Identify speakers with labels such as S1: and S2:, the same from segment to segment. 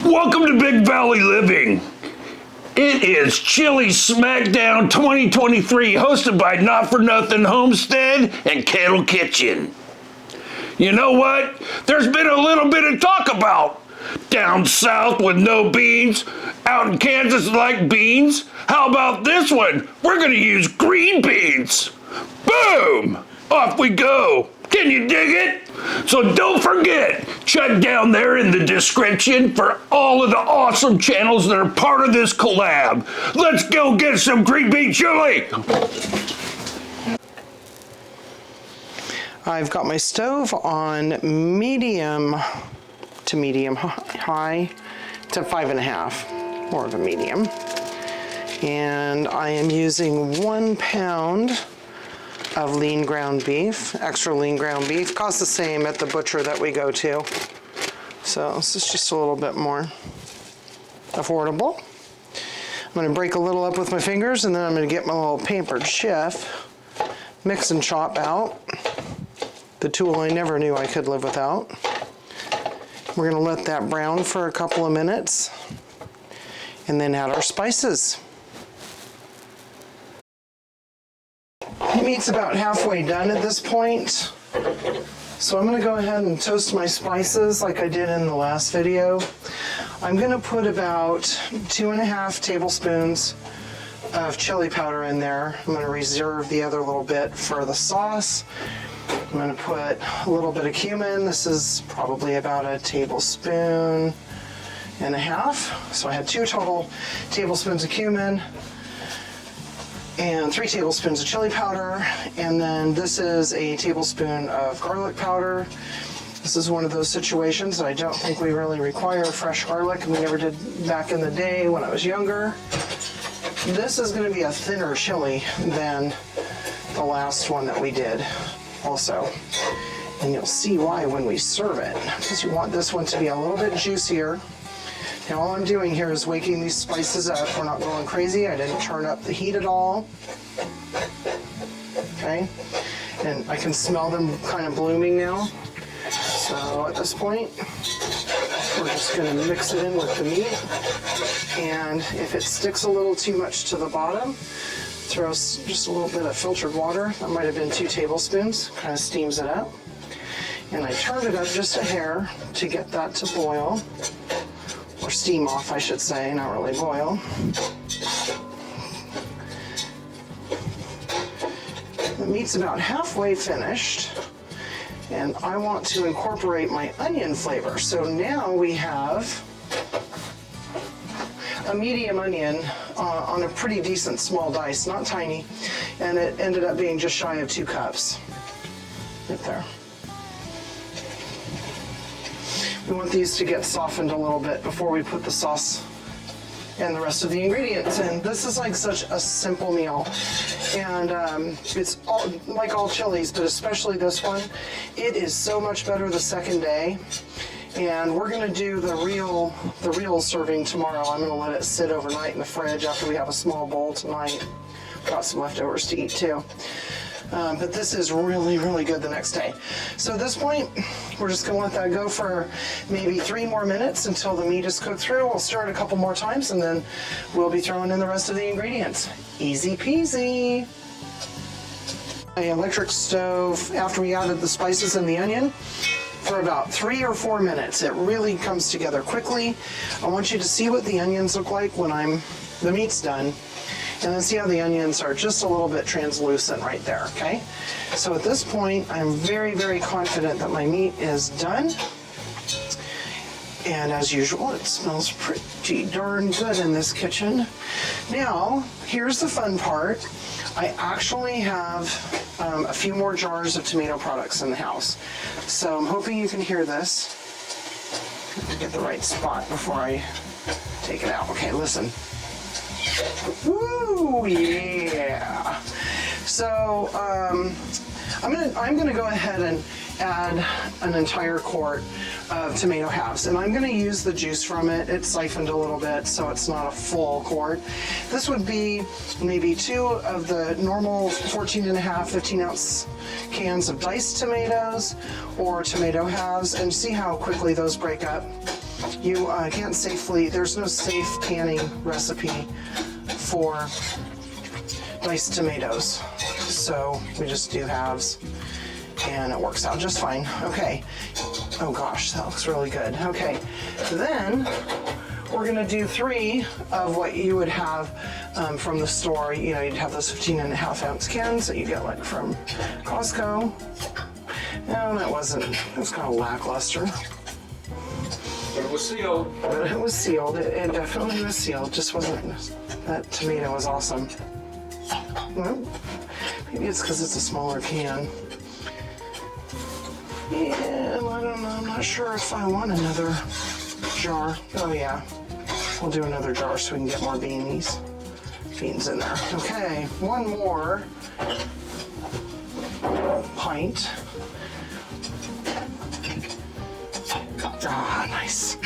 S1: Welcome to Big Valley Living. It is Chili Smackdown 2023, hosted by Not For Nothing Homestead and Kettle Kitchen. You know what? There's been a little bit of talk about down south with no beans, out in Kansas like beans. How about this one? We're gonna use green beans. Boom! Off we go. Can you dig it? So don't forget, check down there in the description for all of the awesome channels that are part of this collab. Let's go get some green bean chili.
S2: I've got my stove on medium to medium high to 5.5, more of a medium. And I am using 1 pound of lean ground beef, extra lean ground beef. Costs the same at the butcher that we go to. So this is just a little bit more affordable. I'm gonna break a little up with my fingers, and then I'm gonna get my little papered chef, mix and chop out. The tool I never knew I could live without. We're gonna let that brown for a couple of minutes, and then add our spices. The meat's about halfway done at this point. So I'm gonna go ahead and toast my spices like I did in the last video. I'm gonna put about 2.5 tablespoons of chili powder in there. I'm gonna reserve the other little bit for the sauce. I'm gonna put a little bit of cumin. This is probably about 1.5 tablespoons. So I had 2 total tablespoons of cumin and 3 tablespoons of chili powder. And then this is a tablespoon of garlic powder. This is one of those situations that I don't think we really require fresh garlic, and we never did back in the day when I was younger. This is gonna be a thinner chili than the last one that we did also. And you'll see why when we serve it, because you want this one to be a little bit juicier. Now all I'm doing here is waking these spices up. We're not going crazy. I didn't turn up the heat at all. Okay, and I can smell them kind of blooming now. So at this point, we're just gonna mix it in with the meat. And if it sticks a little too much to the bottom, throw just a little bit of filtered water. That might have been 2 tablespoons, kind of steams it up. And I turned it up just a hair to get that to boil. Or steam off, I should say, not really boil. The meat's about halfway finished, and I want to incorporate my onion flavor. So now we have a medium onion on a pretty decent small dice, not tiny, and it ended up being just shy of 2 cups. Right there. We want these to get softened a little bit before we put the sauce and the rest of the ingredients in. This is like such a simple meal, and it's like all chilies, but especially this one. It is so much better the second day, and we're gonna do the real serving tomorrow. I'm gonna let it sit overnight in the fridge after we have a small bowl tonight. Got some leftovers to eat too. But this is really, really good the next day. So at this point, we're just gonna let that go for maybe 3 more minutes until the meat is cooked through. We'll stir it a couple more times, and then we'll be throwing in the rest of the ingredients. Easy peasy. My electric stove, after we added the spices and the onion, for about 3 or 4 minutes. It really comes together quickly. I want you to see what the onions look like when the meat's done. And then see how the onions are just a little bit translucent right there, okay? So at this point, I'm very, very confident that my meat is done. And as usual, it smells pretty darn good in this kitchen. Now, here's the fun part. I actually have a few more jars of tomato products in the house. So I'm hoping you can hear this. Get the right spot before I take it out. Okay, listen. Ooh, yeah. So I'm gonna go ahead and add an entire quart of tomato halves, and I'm gonna use the juice from it. It's siphoned a little bit, so it's not a full quart. This would be maybe 2 of the normal 14.5, 15-ounce cans of diced tomatoes or tomato halves, and see how quickly those break up. You can't safely, there's no safe canning recipe for diced tomatoes. So we just do halves and it works out just fine. Okay. Oh gosh, that looks really good. Okay. Then we're gonna do 3 of what you would have from the store. You know, you'd have those 15.5-ounce cans that you get like from Costco. No, that wasn't, it was kind of lackluster.
S1: But it was sealed.
S2: But it was sealed. It definitely was sealed. Just wasn't, that tomato was awesome. Well, maybe it's because it's a smaller can. Yeah, I don't know. I'm not sure if I want another jar. Oh yeah, we'll do another jar so we can get more beans in there. Okay, one more pint. Ah, nice.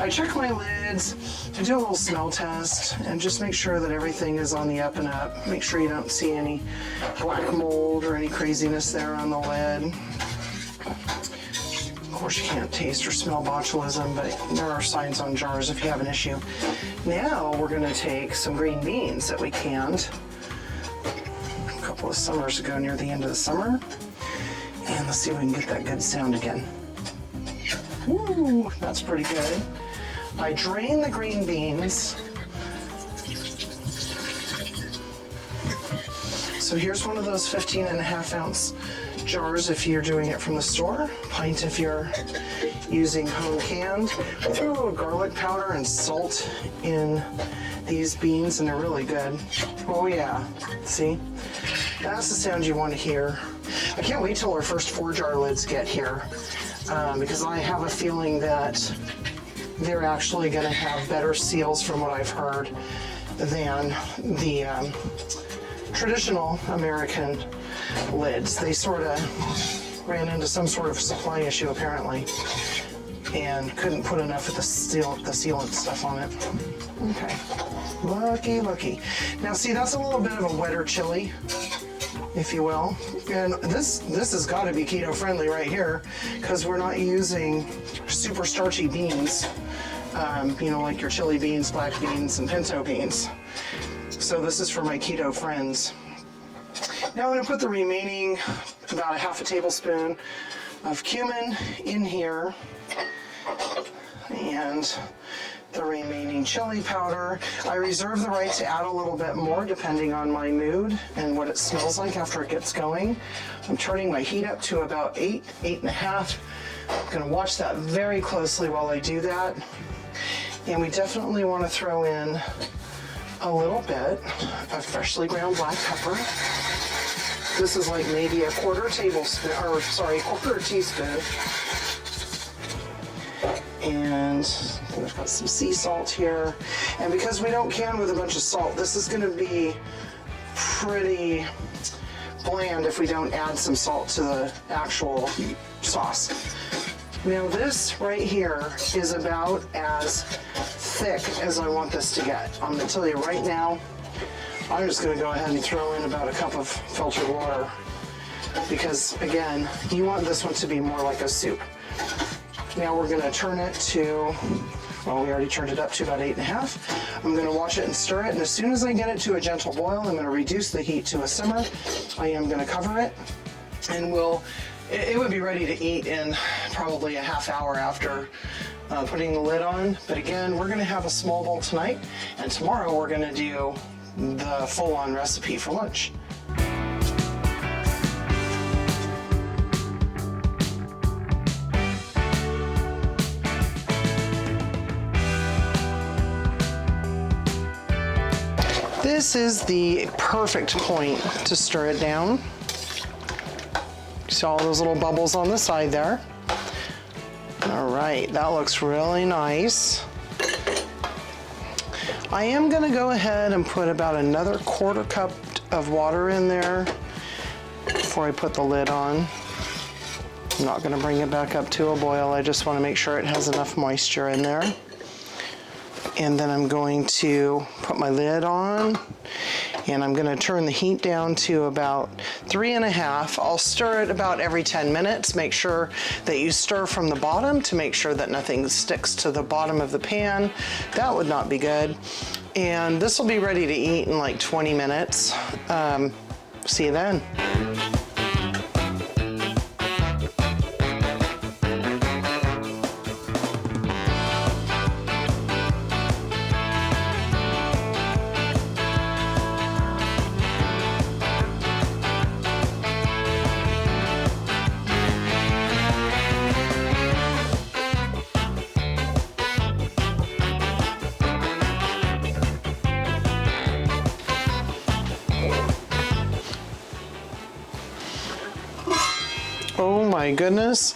S2: I check my lids, I do a little smell test, and just make sure that everything is on the up and up. Make sure you don't see any black mold or any craziness there on the lid. Of course, you can't taste or smell botulism, but there are signs on jars if you have an issue. Now we're going to take some green beans that we canned a couple of summers ago, near the end of the summer, and let's see if we can get that good sound again. Woo, that's pretty good. I drain the green beans. So here's one of those 15.5-ounce jars if you're doing it from the store, pint if you're using home canned. I throw a little garlic powder and salt in these beans and they're really good. Oh yeah, see? That's the sound you want to hear. I can't wait till our first 4-jar lids get here because I have a feeling that they're actually going to have better seals from what I've heard than the traditional American lids. They sort of ran into some sort of supply issue apparently and couldn't put enough of the sealant stuff on it. Okay, lucky. Now see, that's a little bit of a wetter chili, if you will. And this has got to be keto friendly right here because we're not using super starchy beans, you know, like your chili beans, black beans, and pinto beans. So this is for my keto friends. Now I'm going to put the remaining about 1/2 tablespoon of cumin in here and the remaining chili powder. I reserve the right to add a little bit more depending on my mood and what it smells like after it gets going. I'm turning my heat up to about 8.5. I'm going to watch that very closely while I do that. And we definitely want to throw in a little bit of freshly ground black pepper. This is like maybe a quarter teaspoon. And I've got some sea salt here. And because we don't can with a bunch of salt, this is going to be pretty bland if we don't add some salt to the actual sauce. Now this right here is about as thick as I want this to get. I'm going to tell you right now, I'm just going to go ahead and throw in about a cup of filtered water because, again, you want this one to be more like a soup. Now we're going to turn it to, well, we already turned it up to about 8.5. I'm going to watch it and stir it, and as soon as I get it to a gentle boil, I'm going to reduce the heat to a simmer. I am going to cover it, and it would be ready to eat in probably a half hour after putting the lid on. But again, we're going to have a small bowl tonight, and tomorrow we're going to do the full-on recipe for lunch. This is the perfect point to stir it down. See all those little bubbles on the side there? All right, that looks really nice. I am going to go ahead and put about another 1/4 cup of water in there before I put the lid on. I'm not going to bring it back up to a boil. I just want to make sure it has enough moisture in there. And then I'm going to put my lid on And I'm gonna turn the heat down to about 3.5. I'll stir it about every 10 minutes. Make sure that you stir from the bottom to make sure that nothing sticks to the bottom of the pan. That would not be good. And this will be ready to eat in like 20 minutes. See you then. Oh my goodness,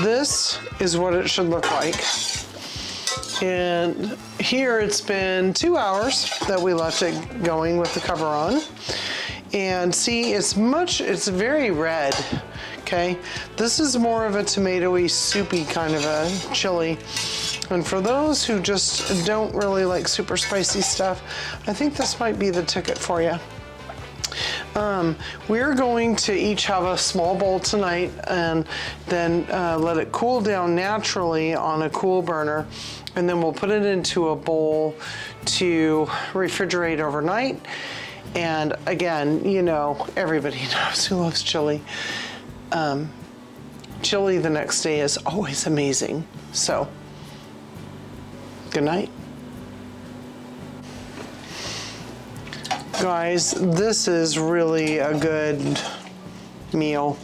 S2: this is what it should look like. And here it's been 2 hours that we left it going with the cover on. And see, it's very red, okay? This is more of a tomatoey, soupy kind of a chili. And for those who just don't really like super spicy stuff, I think this might be the ticket for you. We're going to each have a small bowl tonight and then let it cool down naturally on a cool burner. And then we'll put it into a bowl to refrigerate overnight. And again, you know, everybody knows who loves chili. Chili the next day is always amazing. So, good night. Guys, this is really a good meal,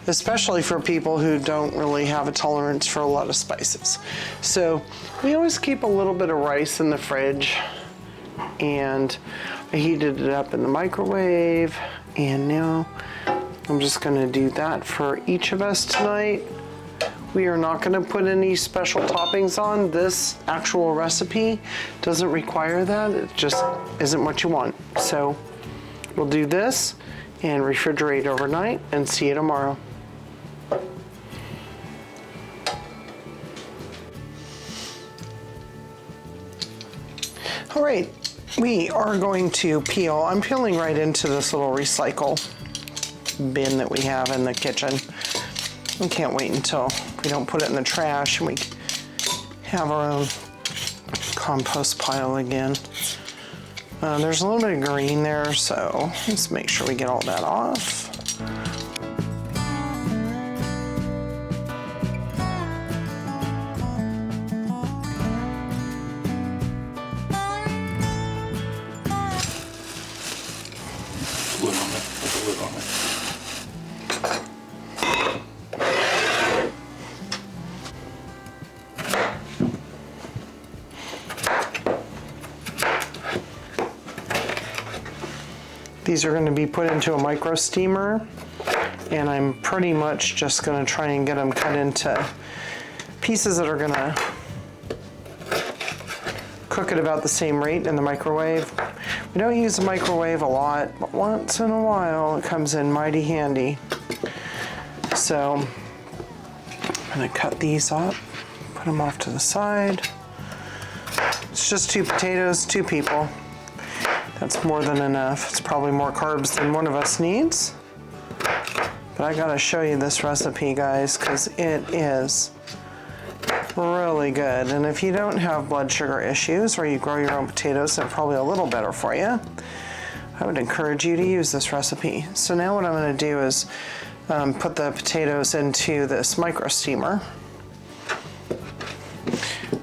S2: especially for people who don't really have a tolerance for a lot of spices. So we always keep a little bit of rice in the fridge, and I heated it up in the microwave, and now I'm just gonna do that for each of us tonight. We are not gonna put any special toppings on. This actual recipe doesn't require that. It just isn't what you want. So we'll do this and refrigerate overnight and see you tomorrow. All right, we are going to peel. I'm peeling right into this little recycle bin that we have in the kitchen. We can't wait until we don't put it in the trash and we have our own compost pile again. There's a little bit of green there, so let's make sure we get all that off.
S1: Lid on it. Put the lid on it.
S2: These are going to be put into a micro steamer, and I'm pretty much just going to try and get them cut into pieces that are going to cook at about the same rate in the microwave. We don't use the microwave a lot, but once in a while it comes in mighty handy. So I'm going to cut these up, put them off to the side. It's just 2 potatoes, 2 people. That's more than enough. It's probably more carbs than one of us needs. But I gotta show you this recipe, guys, because it is really good. And if you don't have blood sugar issues or you grow your own potatoes, they're probably a little better for you. I would encourage you to use this recipe. So now what I'm gonna do is put the potatoes into this micro steamer.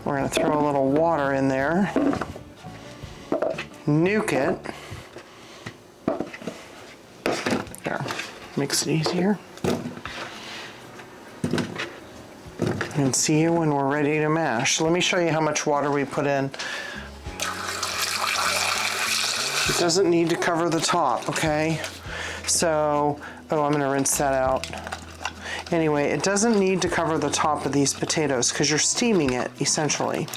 S2: We're gonna throw a little water in there. Nuke it. There, makes it easier. And see you when we're ready to mash. Let me show you how much water we put in. It doesn't need to cover the top, okay? So, oh, I'm gonna rinse that out. Anyway, it doesn't need to cover the top of these potatoes because you're steaming it, essentially.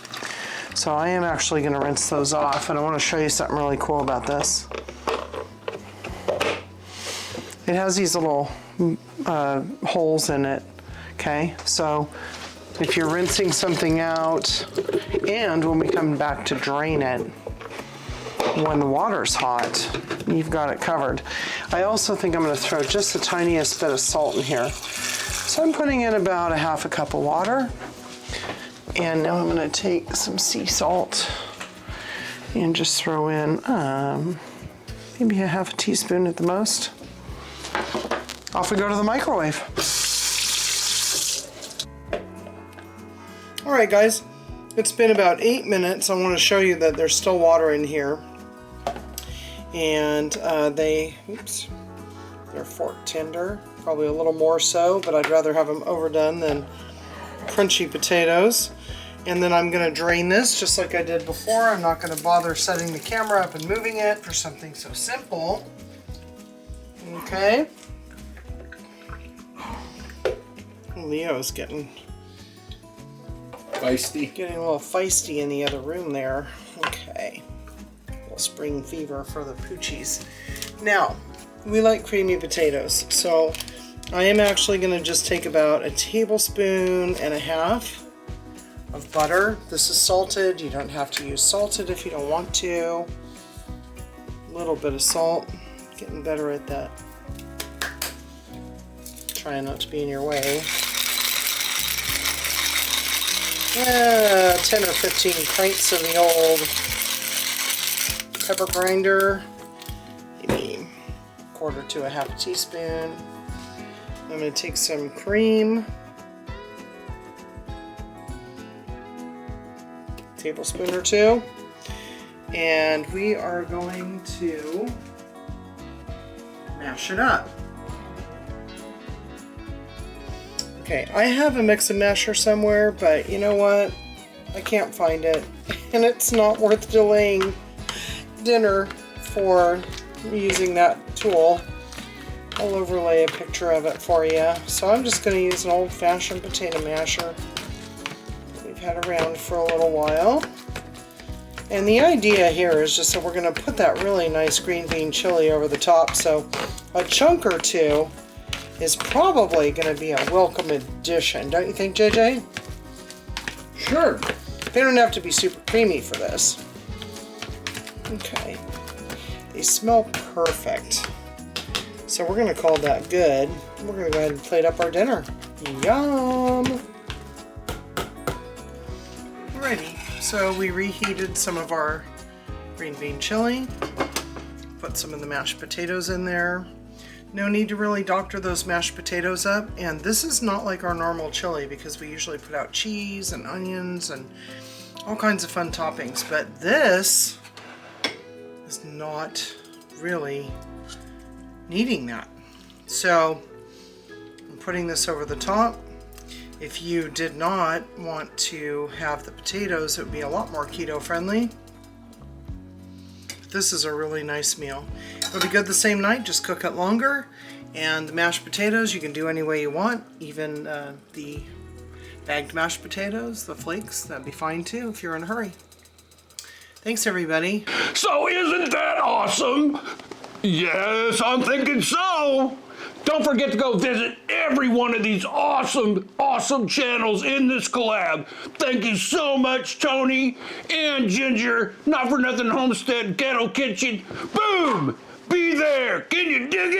S2: So I am actually going to rinse those off, and I want to show you something really cool about this. It has these little holes in it, okay? So if you're rinsing something out, and when we come back to drain it, when the water's hot, you've got it covered. I also think I'm going to throw just the tiniest bit of salt in here. So I'm putting in about a half a cup of water. And now I'm going to take some sea salt and just throw in maybe a half a teaspoon at the most. Off we go to the microwave. All right, guys, it's been about 8 minutes. I want to show you that there's still water in here. And they're fork tender, probably a little more so, but I'd rather have them overdone than crunchy potatoes. And then I'm going to drain this just like I did before. I'm not going to bother setting the camera up and moving it for something so simple. Okay. Leo's getting
S1: Feisty.
S2: Getting a little feisty in the other room there. Okay. A little spring fever for the poochies. Now, we like creamy potatoes, so I am actually going to just take about a tablespoon and a half of butter. This is salted. You don't have to use salted if you don't want to. A little bit of salt. Getting better at that. Trying not to be in your way. 10 or 15 pints of the old pepper grinder. Maybe a quarter to a half a teaspoon. I'm going to take some cream. Tablespoon or two. And we are going to mash it up. Okay, I have a mix and masher somewhere, but you know what? I can't find it, and it's not worth delaying dinner for using that tool. I'll overlay a picture of it for you. So I'm just going to use an old-fashioned potato masher we've had around for a little while. And the idea here is just that we're going to put that really nice green bean chili over the top, so a chunk or two is probably going to be a welcome addition, don't you think, JJ?
S1: Sure.
S2: They don't have to be super creamy for this. Okay. They smell perfect. So we're going to call that good. We're going to go ahead and plate up our dinner. Yum! Alrighty, so we reheated some of our green bean chili. Put some of the mashed potatoes in there. No need to really doctor those mashed potatoes up, and this is not like our normal chili because we usually put out cheese and onions and all kinds of fun toppings, but this is not really needing that. So I'm putting this over the top. If you did not want to have the potatoes, it would be a lot more keto friendly. This is a really nice meal. It'll be good the same night, just cook it longer. And the mashed potatoes, you can do any way you want. Even the bagged mashed potatoes, the flakes, that'd be fine too if you're in a hurry. Thanks, everybody.
S1: So isn't that awesome? Yes, I'm thinking so. Don't forget to go visit every one of these awesome channels in this collab. Thank you so much, Tony and Ginger. Not for Nothing Homestead Ghetto Kitchen. Boom! Be there. Can you dig it?